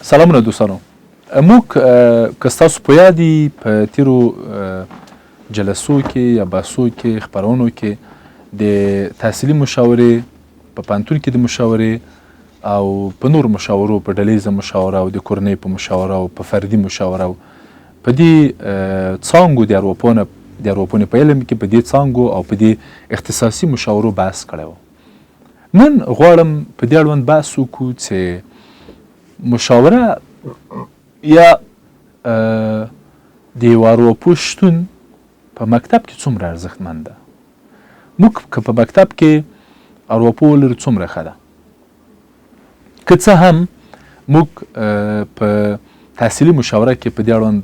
سلامونه دوستانو. موږ که ستاسو په یاد وي په تېرو جلسو کې یا بحثو کې خپرونو کې د تحصیلي مشاورې په پوهنتون کې د مشاورې او په نورو مشاورو په ډلیزه مشاوره او د کورنۍ په مشاوره او په فردي مشاوره په دې څانګو د ارواپوهنې په علم کې په دې څانګو او په دې اختصاصي مشاورو بحث کړی و. نن غواړم په دې اړوند بحث وکړو چې مشاوره یا د یو ارواپوه شتون په مکتب کې څومره ارزښتمند ده. موږ که په مکتب کې ارواپوه ولرو څومره ښه ده. که څه هم موږ په تحصیلي مشاوره کې په دې اړوند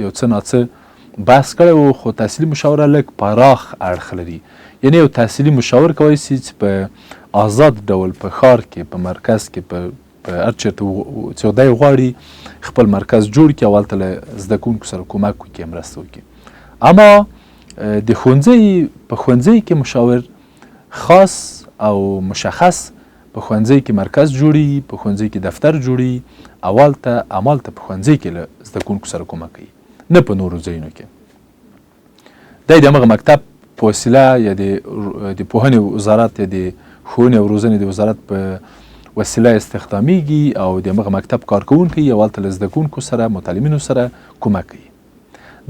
یو څه ناڅه بحث کړی و، خو تحصیلي مشاوره لږ پراخ اړخ لري. یعنې یو تحصیلي مشاور کولی شي چې په آزاد ډول په ښار کې په مرکز کې په هر چېرته چې دی غواړي خپل مرکز جوړ کړي او هلته له زده کوونکو سره کومک وکړي، مرسته وکړي. اما د په ښوونځي کې مشاور خاص او مشخص په ښوونځي کې مرکز جوړي، په ښوونځي کې دفتر جوړي او همالته په ښوونځي کې له زده کوونکو سره کومک کوي، نه په نورو ځایونو کې. دی د همغه مکتب په وسیله یا د پوهنې وزارت یا د ښوونې او روزنې د وزارت په وسیله استخدامیږي او د همغه مکتب کارکوونکي او هلته له زده کوونکو سره متعلمینو سره کومک کوي.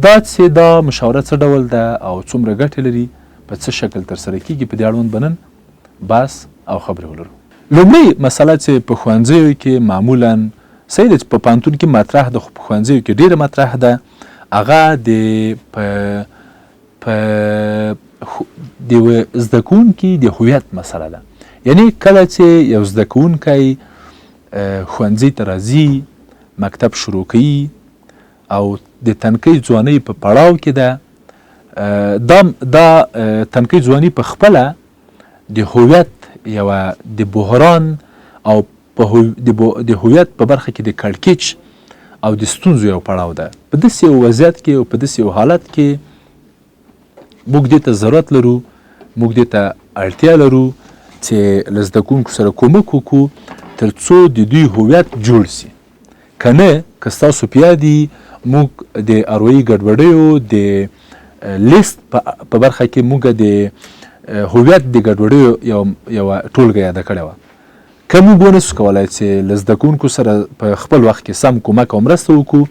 دا چې دا مشاوره څه ډول ده او څومره ګټې لري، په څه شکل ترسره کیږي، په دې اړوند به نن بحث او خبرې ولرو. لومړی مسله چې په ښوونځیو کې معمولا صحیح ده چې په پوهنتون کې مطرح ده، خو په ښوونځیو کې ډېره مطرح ده، هغه د یوه زده کوونکي د هویت مسله ده. یعنی کله چې یو زده کوونکی ښوونځي ته راځي، مکتب شروع کوي او د تنکۍ ځوانۍ په پړاو کې ده، دا تنکۍ ځواني په خپله د هویت یوه د بحران او د هویت په برخه کې د کړکېچ او د ستونزو یو پړاو ده. په داسې یو وضعیت کې او په داسې یو حالت کې موږ دې ته ضرورت لرو، موږ دې ته اړتیا لرو چې له زده کوونکو سره کومک وکړو تر څو د دوی هویت جوړ سي. که نه، که ستاسو په یاد وي موږ د اروايي ګډوډیو د لیست په برخه کې موږ د هویت د ګډوډیو یوه ټولګه یاده کړې وه. که موږ ونسو کولی چې له زده کوونکو سره په خپل وخت کې سم کومک او مرسته وکړو،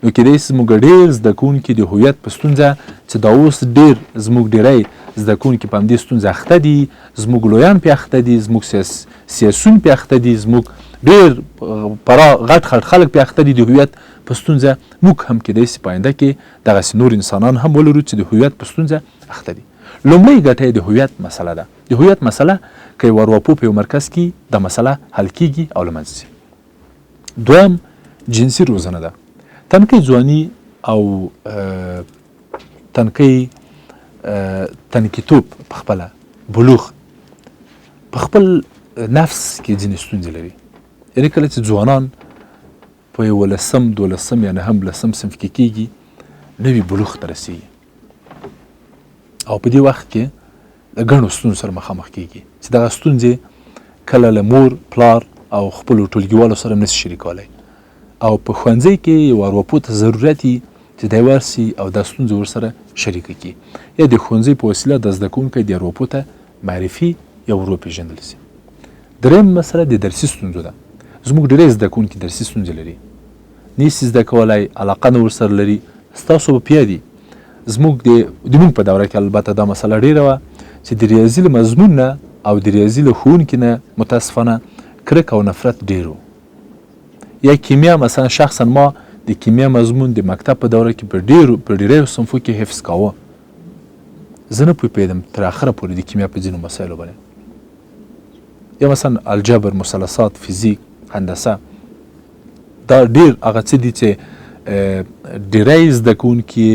نو کېدای شي موږ ډېر زده کوونکي د هویت په ستونزه چې دا اوس زموږ ډېری زده کوونکي په همدې ستونزه اخته دي، زموږ لویان پې اخته دي، زموږ سیاسیون پې اخته دي، زموږ ډېر غټ خلک پې اخته دي د هویت په ستونزه. موږ هم کېدای شي په آینده کې دغسې نور انسانان هم ولرو چې د هویت په ستونزه اخته دي. لومړۍ ګټه یې د هویت مسله ده. د هویت مسله که یو ارواپوه په یو مرکز کې دا مسله حل کیږي او له منځه ځي. دویم جنسي روزنه ده. تنکۍ ځواني او تنکیتوب په خپله بلوغ په خپل نفس کې ځینې ستونزې لري. یعنې کله چې ځوانان په 11 12 یا 9 صنف کې کېږي، نوي بلوغ ته رسېږي او په دې وخت کې د ګڼو ستونزو سره مخامخ کېږي چې دغه ستونزې کله له مور پلار او خپلو ټولګیوالو سره نشي شریکولی، او په ښوونځي کې یو ارواپوه ته ضرورت وي چې دی ورسي او دا ستونزې ورسره شریکه کړي، یا د ښوونځي په وسیله د زده کوونکی د ارواپوه ته معرفي یا ور وپېژندل سي. درېیم مسله د درسي ستونزو ده. زموږ ډېری زده کوونکي درسي ستونزې لري، نشي زده کولی، علاقه نه ورسره لري. ستاسو به په یاد وي زموږ په دوره کې البته دا مسله ډېره وه چې د ریاضي له مضمون نه او د ریاضي له ښوونکي نه متاسفانه کرکه او نفرت ډېر و. یا کیمیا مثلا شخصا ما د کیمیا مضمون د مکتب په دوره کې په ډېریو صنفو کې حفظ کاوه. زه نه پوهېدم تر آخره پورې د کیمیا په ځینو مسایلو باندې. یا مثلا الجبر، مثلثات، فیزیک، هندسه، دا ډېر هغه څه دي چې ډېری زده کوونکي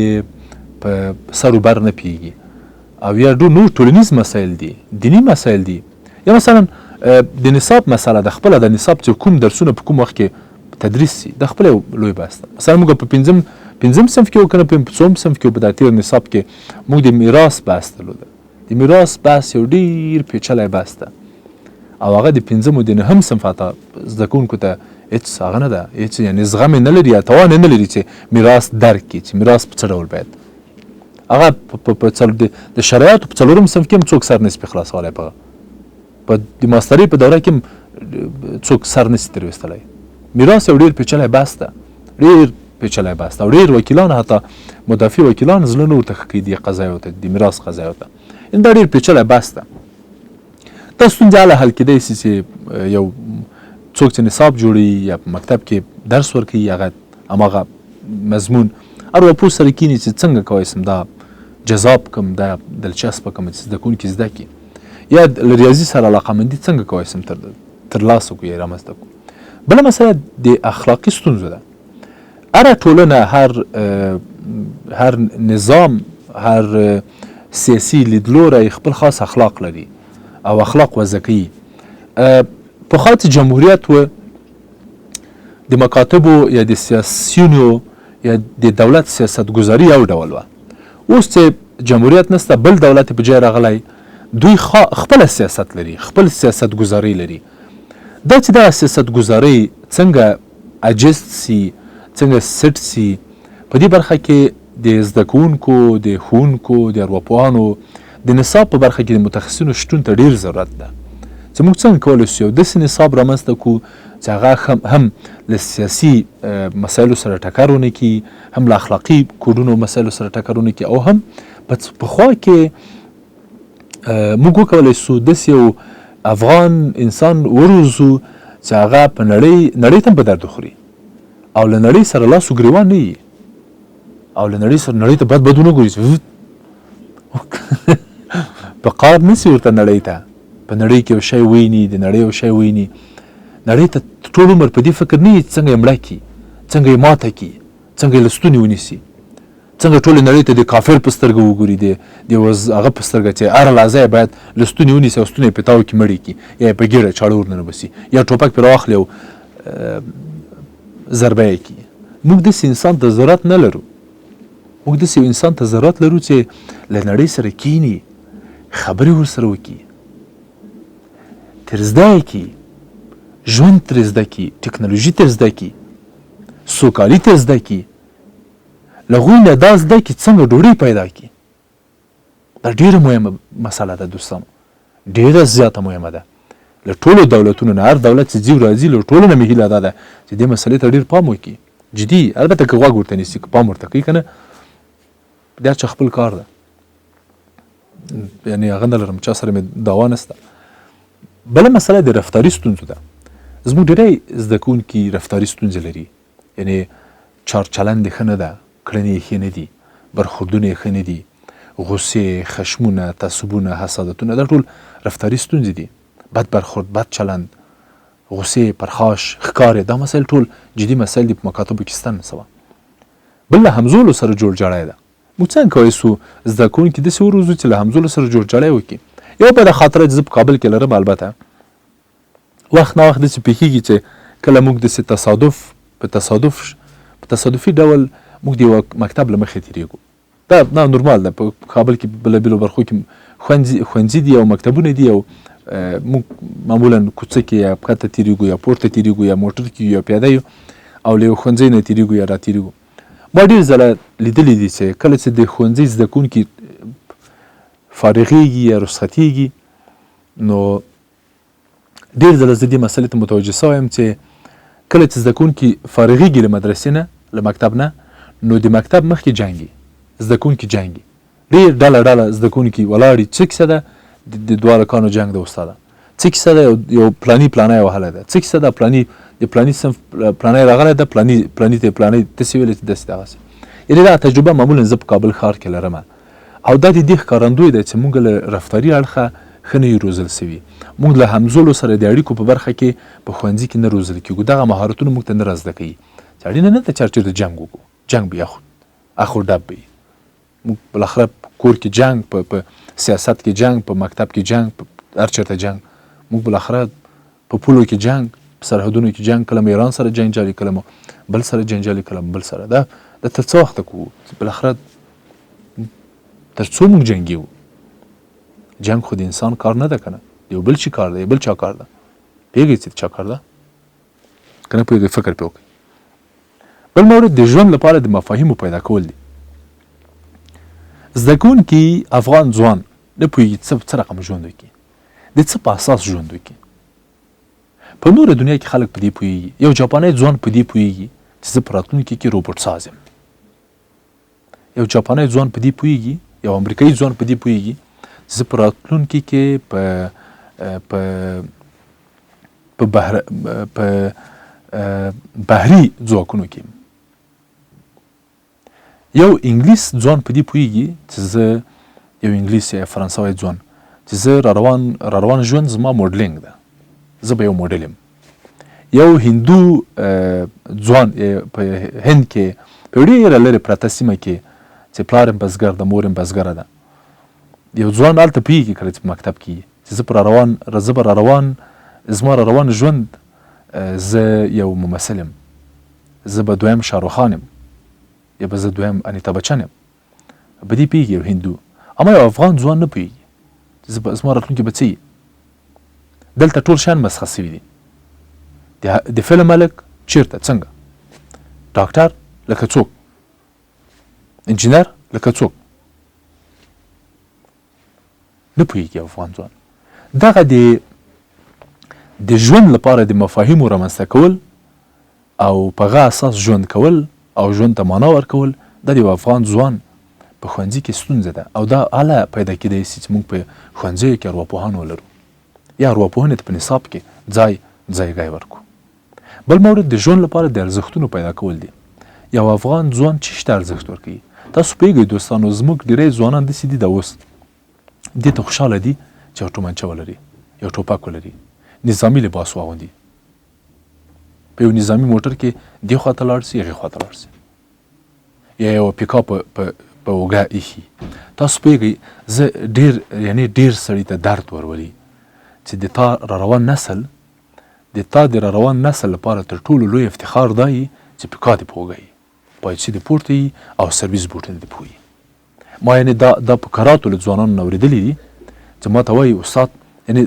په سر و بر نه پوهېږي، او یا نور ټولنیز مسایل دي، دیني مسایل دي. یا مثلا د نصاب مسله ده. خپله د نصاب چې کوم درسونه په کوم وخت کې تدریس سي، د خپله یو لوی بحث ده. مثلا موږ په پنځم صنف کې او که نه په څوم صنف کې په دا تېر نصاب کې موږ د میراث بحث درلوده. د میراث بحث یو ډېر پیچلی بحث ده او هغه د 5 او د 9 صنف ته زده کوونکو ته هېڅ هغه نه ده، هېڅ یعنې زغم یې نه لري یا توان یې نه لري چې میراث درک کړي، چې میراث په څه ډول باید هغه د شرایطو په څلورم صنف کې هم څوک سر نسي پرې خلاصولی، په د ماسترۍ په دوره کې هم څوک سر نسي ترې ویستلی. میراث یو ډېر پیچلی بحث ده، ډېر پیچلی بحث ده او ډېر وکیلان حتی مدافع وکیلان زړه نه ورته ښه کوي دې قضایو ته، د میراث قضایو ته. دا ډېر پیچلی بحث ده. دا ستونزې هله حل کېدی سي چې یو څوک چې نصاب جوړوي یا په مکتب کې درس ورکوي هغه هماغه مضمون هر وپوه سره کیني چې څنګه کولی سم دا جذاب کړم، دا دلچسپه کړم چې زده کوونکي زده کړي، یا له ریاضي سره علاقمندي څنګه کولی سم ترلاسه کړو یا رامنځته کړو. بله مسله د اخلاقي ستونزو ده. هره ټولنه، هر نظام، هر سیاسي لیدلوری خپل خاص اخلاق لري او اخلاق وضع کوي. پخوا چې جمهوریت و د مکاتبو یا د سیاسیونو یا د دولت سیاستګزاري یو ډول وه. اوس چې جمهوریت نسته، بل دولت په جای راغلی، دوی خپله سیاست لري، خپل سیاستګزاري لري. دا چې دا سیاستګزاري څنګه اجست سي، څنګه سټ سي، په دې برخه کې د زده کوونکو، د ښوونکو، د ارواپوهانو د نصاب په برخه کې د متخصصینو شتون ته ډېر ضرورت ده چې موږ څنګه کولی شو یو داسې نصاب رامنځته کړو چې هغه هم له سیاسي مسایلو سره ټکر ونه کړي، هم له اخلاقي کوډونو مسایلو سره ټکر ونه کړي، او هم پخوا کې موږ وکولی شو داسې یو افغان انسان وروزو چې هغه په نړۍ ته هم په درد وخوري او له نړۍ سره لاس و ګریوان نه وي او له نړۍ سره نړۍ ته بد ونه ګوري چې په قار نسي ورته نړۍ ته، په نړۍ کې یو شی ویني، د نړۍ یو شی ویني، نړۍ ته ټول عمر په دې فکر نه وي چې څنګه یې مړه کړي، څنګه یې ماته کړي، څنګه یې له ستونې ونیسي، څنګه ټولې نړۍ ته د کافر په سترګه وګوري، د هغه په سترګه چې هره لحظه یې باید له ستونې ونیسي او ستونې یې په تاو کې مړې کړي، یا یې په ګېډه چاړه ورننباسي، یا ټوپک پرې راواخلي او ضربه یې کړي. موږ داسې انسان ته ضرورت نه لرو. موږ داسې یو انسان ته ضرورت لرو چې له نړۍ سره کیني، خبرې ورسره وکړي، ترې زده یې کړي، ژوند ترې زده کړي، ټکنالوژي ترې زده کړي، سوکالي ترې زده کړي، له هغوی نه دا زده کړي څنګه ډوډۍ پیدا کړي. دا ډېره مهمه مسله ده دوستانو، ډېره زیاته مهمه ده. له ټولو دولتونو نه، هر دولت چې ځي راځي، له ټولو نه مې هیله دا ده چې دې مسلې ته ډېر پام وکړي، جدي. البته که غوږ ورته نیسي، که پام ورته کوي که نه، دا چا خپل کار ده، یعنې هغه نه لرم، چا سره مې دعوا نسته. بله مسله د رفتاري ستونزو ده. زموږ ډېری زده کوونکي رفتاري ستونزې لري، یعنې چارچلند یې ښه نه ده، کړنې یې ښې نه دي، برخوردونه یې ښه نه دي، غصې، خشمونه، تعصبونه، حسادتونه، دا ټول رفتاري ستونزې دي. بد برخورد، بد چلند، غصې، پرخاش، ښکارې، دا مسایل ټول جدي مسایل دي، په مکاتبو کې شته نسوه. بل له همزولو سره جوړجاړی ده. موږ څنګه کولی شو زده کوونکي داسې وروزو چې له همزولو سره جوړجاړی وکړي. یو بده خاطره چې زه په کابل کې لرم، البته وخت نه وخت داسې پېښېږي چې کله موږ داسې په تصادفي ډول موږ د یوه مکتب له مخې تېرېږو. دا نورمال ده، په کابل کې بېلابېلو برخو کې ښوونځي دي او مکتبونه دي، او موږ معمولا کوڅه کې یا ښکته تېرېږو یا پورته تېرېږو یا موټر کې یا پیاده یو او له یو ښوونځي نه تېرېږو یا را تېرېږو. ما ډېر ځله لیدلي دي چې کله چې د ښوونځي زده کوونکي فارغېږي یا رخصتېږي، نو ډېر ځله زه دې مسلې ته متوجه سوی یم چې کله چې زده کوونکي فارغېږي له مدرسې نه، له مکتب نه، نو د مکتب مخکې جنګي، زده کوونکي جنګي، ډېر ډله زده کوونکي ولاړ دي. څه کیسه ده؟ د دوه رکانو جنګ ده استاده. څه کیسه ده؟ یو پلاني پلانی وهلی ده. څه کیسه ده؟ د پلاني صنف پلانی راغلی ده، پلاني ته پلانی داسې ویلی چې داسې دغسې. یعنې دا تجربه معمولا زه په کابل ښار کې لرم، او دا د دې ښکارندوی ده چې موږ له رفتاري اړخه ښه نه یو روزل سوي. موږ له همزولو سره د اړیکو په برخه کې په ښوونځي کې نه روزل کېږو. دغه مهارتونه موږ ته نه رازده کوي چې اړینه نه ده چې هر چېرته جنګ وکړو. جنګ به اخو ډب به وي. موږ بالاخره په کور کې جنګ، په سیاست کې جنګ، په مکتب کې جنګ، په هر چېرته جنګ. موږ بالاخره په پولو کې جنګ، په سرحدونو کې جنګ، کله مو ایران سره جنجالي، کله مو بل سره جنجالي، کله مو بل سره. دا تر څه وخته کوو؟ بالاخره تر څو موږ جنګېږو؟ جنګ خو د انسان کار نه ده که نه، د یو بل شي کار ده، یو بل چا کار ده. پوهېږئ چې د چا کار ده؟ که نه پوهېږئ فکر پرې وکړئ. بل مورد د ژوند لپاره د مفاهیمو پیدا کول دي. زده کوونکي افغان ځوان نه پوهېږي څه رقم ژوند وکړي، د څه په اساس ژوند وکړي. په نوره دنیا کې خلک په دې پوهېږي. یو جاپانی ځوان په دې پوهېږي چې زه په راتلونکي کې روبوټ ساز یم. یو جاپانی ځوان په دې پوهېږي، یو امریکایي ځوان په دې پوهېږي چې زه په راتلونکي کې په بحري ځواکونو کې یم. یو انګلیس ځوان په دې پوهېږي چې زه یو انګلیس یا فرانسوی ځوان چې زه را روان ژوند زما موډلینګ ده، زه به یو موډل یم. یو هندو ځوان په هند کې په ډېره لرې پرته سیمه کې چې پلار یم بزګر ده، مور یم بزګره ده، یو ځوان هلته پوهېږي کله چې په مکتب کې چې زه به را روان زما را روان ژوند زه یو ممثل یم، زه به دویم شاهرخ یم یا به زه دویم انیتا بچن یم. په دې پوهېږي یو هندو. اما یو افغان ځوان نه پوهېږي چې زما راتلونکي به څه وي. دلته ټول شیان مسخه سوي دي. د فلم ملک چیرته څنګه، ډاکټر لکه څوک، انجینر لکه څوک، نه پوهېږي افغان ځوان. دغه د ژوند لپاره د مفاهیمو رامنځته کول او په هغه اساس ژوند کول او ژوند ته معنا ورکول دا د یو افغان ځوان په ښوونځي کې ستونزه ده. او دا هله پیدا کېدای شي چې موږ په ښوونځیو کې ارواپوهان ولرو یا ارواپوهنې ته په نصاب کې ځایګی ورکړو. بل مورد د ژوند لپاره د ارزښتونو پیدا کول دي. یو افغان ځوان چې شته ارزښت ورکوي. تاسو پوهېږئ دوستانو، زموږ ډېری ځوانان داسې دي دا اوس دې ته خوشحاله دي چې یو تومانچه ولري، یو ټوپک ولري، نظامي لباس واغوندي، په یو نظامي موټر کې دې خواته لاړ سي هغې خواته لاړ سي، یا یو پیکاپ په اوږه ایښي. تاسو پوهېږئ زه ډېر سړي ته درد ورولي چې د تا را روان نسل لپاره تر ټولو لوی افتخار دا یي چې پیکا دې په اوږه یي، پایڅې دې پورته یي او سرویس بوټونه دې په وي. ما یعنې دا په کراتو له ځوانانو نه اورېدلي دي چې ما ته وایي استاد، یعنې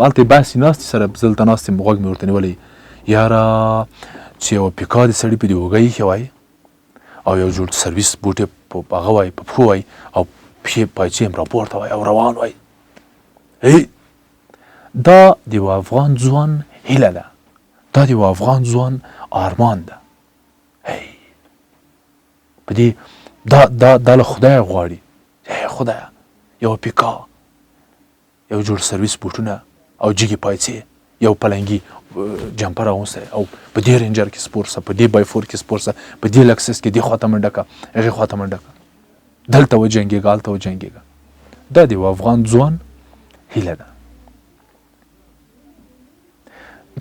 هلته یې بحث ناست سره زه دلته ناست یم، غوږ مې ورته نیولی، یاره چې یو پیکا دې سړي په دې اوږه ایښې وای او یو جوړ سرویس بوټ یې په هغه وای، په پښو وای، او پایڅې هم راپورته وای او روان وای. دا د یو افغان ځوان هیله ده، دا د یو افغان ځوان آرمان ده. په دې دا له خدایه غواړي، خدایه یو پیکا، یو جوړ سرویس بوټونه او جګې پایڅې، یو پلنګي جمپر اغوستی او په دې رینجر کې سپور سه، په دې بایفور کې سپور سه، په دې لکسس کې دې خواته منډه که، هغې خواته منډه که، دلته وجنګېږه هلته وجنګېږه. دا د یو افغان ځوان هیله ده.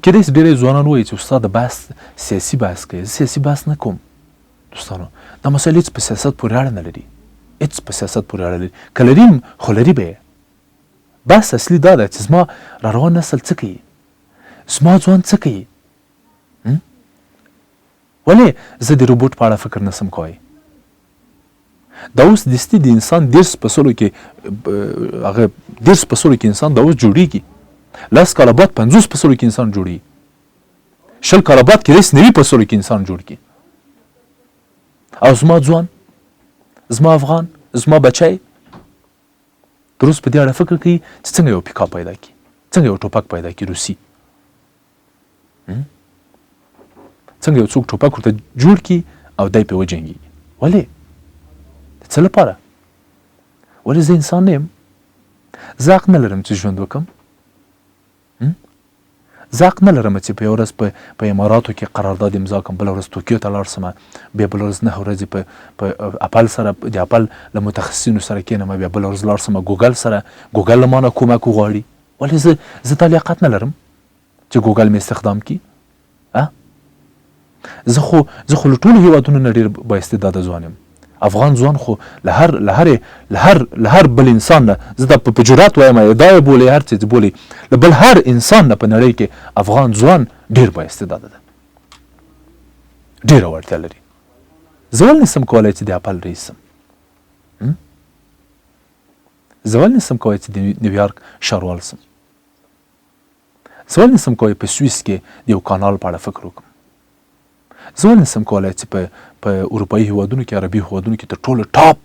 کېدای شي ډېری ځوانان ووایي چې استاد بحث سیاسي بحث کوي. زه سیاسي بحث نه کوم دوستانو. دا مسایل هېڅ په سیاست پورې اړه نه لري، هېڅ په سیاست پورې اړه لري. که لري خو لري به یې. بحث اصلي دا ده چې زما را روان نسل څه کوي، زما ځوان څه کوي. ولې زه د روبوټ په اړه فکر نسم کوی. دا اوس دستي د انسان 10 فصلو کې انسان دا اوس جوړېږي. 10 کاله بعد 50 فصلو کې انسان جوړېږي. 20 کاله بعد کېدای شي 90 فصلو کې انسان جوړ کړي. او زما ځوان، زما افغان، زما بچی دروس په دې اړه فکر کوي چې څنګه یو پیکاپ پیدا کړي، څنګه یو ټوپک پیدا کړي روسي، څنګه یو څوک ټوپک ورته جوړ کړي او دی پرې وجنګېږي. ولې؟ د څه لپاره؟ ولې زه انسان نه یم؟ زه حق نه لرم چې ژوند وکړم؟ زه حق نه لرم چې په یوه ورځ په اماراتو کې قرارداد امضا کړم، بله ورځ توکیو ته لاړ شم، بیا بله ورځ 9 ورځې په اپل سره د اپل له متخصصینو سره کښېنم، بیا بله ورځ لاړ شم ګوګل سره، ګوګل له ما نه کومک وغواړي. ولې زه دا لیاقت نه لرم چې ګوګل مې استخدام کړي؟ زه خو له ټولو هېوادونو نه ډېر بااستعداده ځوان یم. افغان ځوان خو له هر بل انسان نه، زه دا په جرات وایم، دا یې بولئ هر څه چې بولئ، له بل هر انسان نه په نړۍ کې افغان ځوان ډېر بااستعداده ده، ډېره وړتیا لري. زه ولې نسم کولی چې د اپل رئیس سم؟ زه ولې نسم کولی چې د نیویارک ښاروال سم؟ زه ولې نسم کولی په سویس کې د یو کانال په اړه فکر وکړم؟ زه ولې نسم کولی چې په اروپایي هیوادونو کې عربي هیوادونو کې تر ټولو ټاپ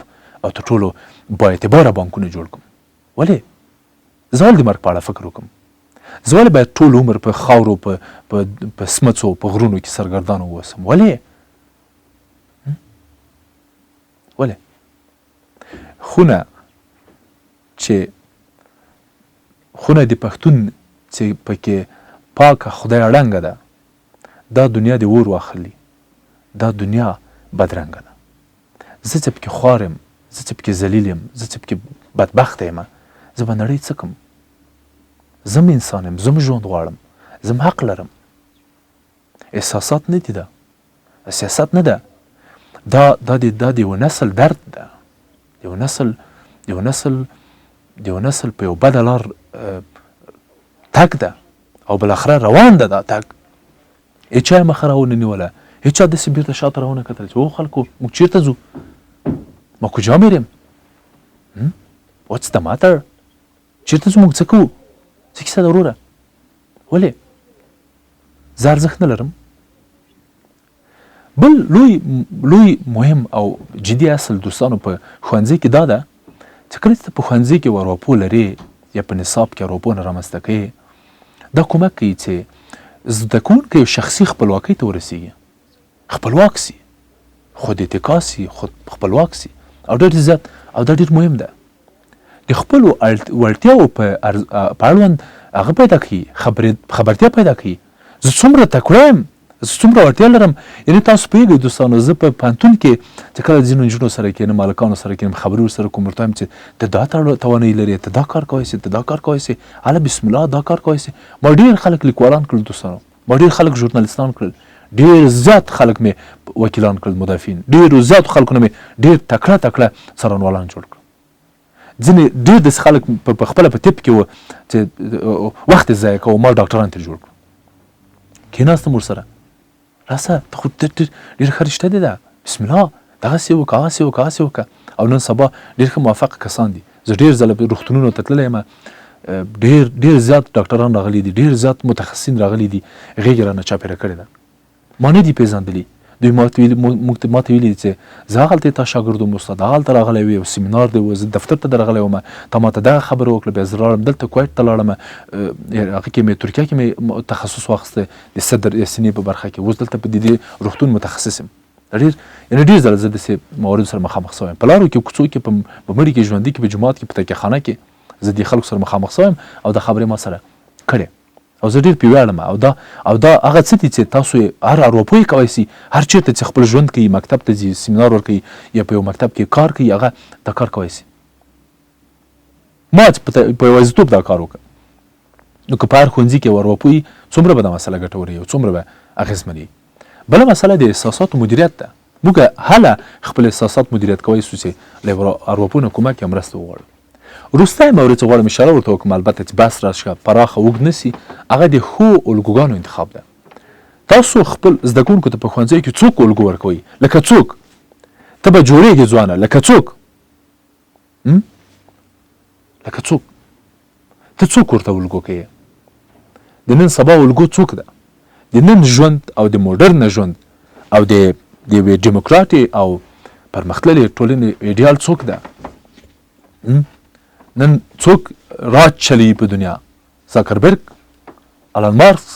او تر ټولو با اعتباره بانکونه جوړ کړم؟ ولې؟ زه ولې د مرګ په اړه فکر وکړم؟ زه ولې باید ټول عمر په خاورو په سمڅو په غرونو کې سرګردان واوسم؟ ولې؟ خونه د پښتون چې پکې پاکه خدای ړنګه ده، دا دنیا د اور واخلي، دا دنیا بدرنګه ده. زه چې پکې خوار یم، زه چې پکې ذلیل یم، زه چې پکې بدبخته یم، زه به نړۍ څه کړم؟ زه انسان یم، زه ژوند غواړم، زه حق لرم. احساسات نه دي، دا سیاست نه ده، دا د یو نسل درد ده، د یو نسل په یو بده لار تګ ده او بالاخره روان ده دا تګ. هیچا یې مخه راونه نیوله، هیچا داسې بیرته شاته راونه کتل چې او خلکو موږ چیرته ځو؟ ما کجا میریم؟ What's the matter؟ چیرته ځو؟ موږ څه کوو؟ څه کیسه ده وروره؟ ولې؟ زه ارزښت نه لرم. بل لوی مهم او جدي اصل دوستانو په ښوونځي کې دا ده چې کله چې په ښوونځي کې ورواپو لرې یا په نصاب کې ورواپو نه رامنځته کوي، دا کومک کوي چې زده کوونکی شخصي خپلواکۍ ته ورسیږي، خپلواک سي، خود اتکا سي، خپلواک سي، او ډېر زیات او دا ډېر مهم ده. د خپلو وړتیاو په اړوند هغه پیدا کوي، خبرتیا پیدا کوي. زه څومره تکړه یم، زه څومره وړتیا لرم. یعنې تاسو پوهېږئ دوستانو، زه په پوهنتون کې چې کله ځینو نجونو سره کښېنم، هلکانو سره کښېنم، خبرې ورسره کوم، ورته وایم چې ته دا توانایي لرې، ته دا کار کولی سې، ته دا کار کولی سې، هله بسم الله دا کار کولی سې. ما ډېر خلک لیکوالان کړل دوستانو، ما ډېر خلک ژورنالستان کړل، ډېر زیات خلک مې وکیلان کړل، مدافعین، ډېرو زیاتو خلکو نه مې ډېر تکړه څارنوالان جوړ کړل. ځینې ډېر داسې خلک په خپله په طب کې وو چې وخت یې ضایع کوه، ما ډاکټران ترې جوړ کړل. کښېناستم ورسره، راسه ته خو ډېره ښه رشته دی ده، بسم الله دغسې وکړه، هغسې وکړه. او نن سبا ډېر ښه موفق کسان دي. زه ډېر ځله روغتونونو ته تللی یم، ډېر زیات ډاکټران راغلي دي، ډېر زیات متخصصین راغلي دي، غېږ یې رانه چاپېره کړې ده. ما نه دي پېژندلي. دوی ما ته ویلي چې زه هغلته تا شاګرد وم، استاد هغلته راغلی وې، یو سیمینار دی، زه دفتر ته درغلی وم، تا ما ته دغه خبره وکړه، بیا زه راغلم دلته کویت ته لاړم، هغه کې مې ترکیه کې مې تخصص واخیسته د صدر یا سینې په برخه کې، اوس دلته په دې روغتون متخصص یم. ډېر ځله زه داسې مواردو سره مخامخ شوی یم، په لارو کې، کوڅو کې، په مړي کې، ژوندي کې، په جومات کې، په تکیه خانه کې، زه دې خلکو سره مخامخ شوی یم او دا خبرې ما سره کړې او زه ډېر پرې ویاړم. او دا هغه څه دي چې تاسو یې هر اروپوی کولی سي، هر چېرته چې خپل ژوند کوي، مکتب ته ځي، سیمینار ورکوي یا په یو مکتب کې کار کوي، هغه دا کار کولی سي. ما چې په یوازیتوب دا کار وکړ، نو که په هر ښوونځي کې اروپوی، څومره به دا مسله ګټوره وي او څومره به اغېزمنه وي. بله مسله د احساساتو مدیریت ده. موږ هله خپل احساسات مدیریت کولی سو چې له اروپو نه کومک یا مرسته وغواړو. وروستی مورد چې غواړم اشاره ورته وکړم، البته چې بحث راشه پراخه اوږد نه سي، هغه د ښو الګوګانو انتخاب ده. تاسو خپل زده کوونکو ته په ښوونځیو کې څوک الګو ورکوئ؟ لکه څوک؟ ته به جوړېږې ځوانه، لکه څوک؟ لکه څوک؟ ته څوک ورته الګو کوې؟ د نن سبا الګو څوک ده؟ د نن ژوند او د موډرن ژوند او د یوې ډیموکراتي او پرمختللې ټولنې ایډیال څوک ده؟ نن څوک راج چلی په دنیا؟ زاکربرګ، آلان مارکس،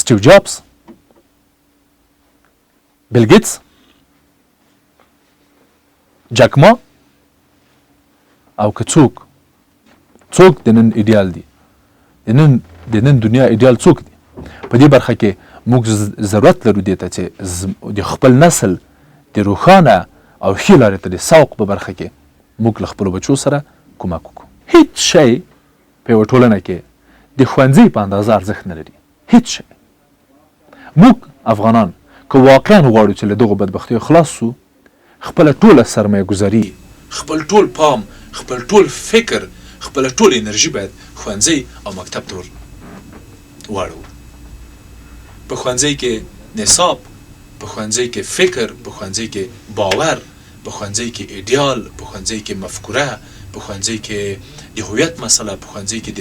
سټیو جابز، بیل ګیټس، جک ما؟ او که څوک د نن ایډیال دي، د نن دنیا ایډیال څوک دي؟ په دې برخه کې موږ ضرورت لرو دې ته چې د خپل نسل د روښانه او ښې لارې ته د سوق په برخه کې موږ له خپلو بچو سره کومک وکړو. هیڅ شی په یوه ټولنه کې د ښوونځي په اندازه ارزښت نه لري، هیڅ شی. موږ افغانان که واقعا غواړو چې له دغو بدبختیو خلاص سو، خپله ټوله سرمایه ګذاري، خپل ټول پام، خپل ټول فکر، خپله ټول انرژي باید ښوونځي او مکتب ته واړو. په ښوونځي کې نصاب، په ښوونځي کې فکر، په ښوونځي کې باور، په ښوونځي کې ایډیال، په ښوونځي کې مفکوره، په ښوونځي کې د هویت مسله، په ښوونځي کې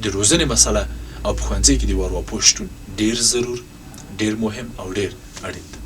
د روزنې مسله او په ښوونځي کې د ورواپو شتون ډېر ضرور، ډیر مهم او ډیر اړین ده.